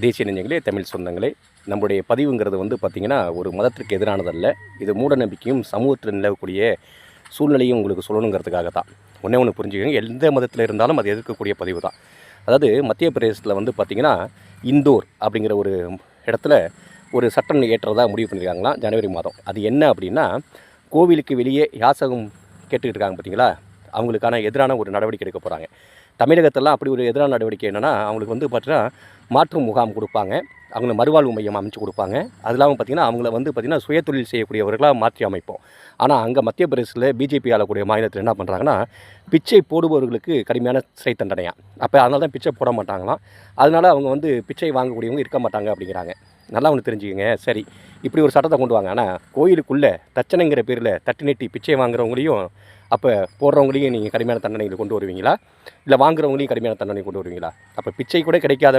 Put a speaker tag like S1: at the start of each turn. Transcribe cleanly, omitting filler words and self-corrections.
S1: தேசிய நெஞ்சங்களே, தமிழ் சொந்தங்களே, நம்முடைய பதிவுங்கிறது வந்து பார்த்திங்கன்னா ஒரு மதத்திற்கு எதிரானதல்ல. இது மூட நம்பிக்கையும் சமூகத்தில் நிலவக்கூடிய சூழ்நிலையும் உங்களுக்கு சொல்லணுங்கிறதுக்காக தான். ஒன்றே ஒன்று புரிஞ்சுக்கோங்க, எந்த மதத்தில் இருந்தாலும் அது எதிர்க்கக்கூடிய பதிவு தான். அதாவது மத்திய பிரதேசத்தில் வந்து பார்த்திங்கன்னா இந்தோர் அப்படிங்கிற ஒரு இடத்துல ஒரு சட்டம் ஏற்றதாக முடிவு பண்ணியிருக்காங்களாம் ஜனவரி மாதம். அது என்ன அப்படின்னா, கோவிலுக்கு வெளியே யாசகம் கேட்டுக்கிட்டு இருக்காங்க பார்த்தீங்களா, அவங்களுக்கான எதிரான ஒரு நடவடிக்கை எடுக்க போகிறாங்க. தமிழகத்தெல்லாம் அப்படி ஒரு எதிரான நடவடிக்கை என்னென்னா, அவங்களுக்கு வந்து பார்த்தீங்கன்னா மாற்று முகாம் கொடுப்பாங்க, அவங்கள மறுவாழ்வு மையம் அமைச்சு கொடுப்பாங்க. அது இல்லாமல் பார்த்திங்கன்னா அவங்கள வந்து பார்த்திங்கன்னா சுயதொழில் செய்யக்கூடியவர்களாக மாற்றி அமைப்போம். ஆனால் அங்கே மத்திய பிரதேசத்தில் பிஜேபி ஆளக்கூடிய மாநிலத்தில் என்ன பண்ணுறாங்கன்னா, பிச்சை போடுபவர்களுக்கு கடுமையான சிறை தண்டனையாக. அப்போ அதனால தான் பிச்சை போட மாட்டாங்களாம். அதனால் அவங்க வந்து பிச்சை வாங்கக்கூடியவங்க இருக்க மாட்டாங்க அப்படிங்கிறாங்க. நல்லா ஒன்று தெரிஞ்சுக்கங்க. சரி, இப்படி ஒரு சட்டத்தை கொண்டு வாங்க. ஆனால் கோயிலுக்குள்ளே தச்சனைங்கிற பேரில் தட்டு நெட்டி பிச்சை வாங்குறவங்களையும் அப்போ போடுறவங்களையும் நீங்கள் கடுமையான தண்டனைகளை கொண்டு வருவீங்களா? இல்லை வாங்குறவங்களையும் கடுமையான தண்டனை கொண்டு வருவீங்களா? அப்போ பிச்சை கூட கிடைக்காத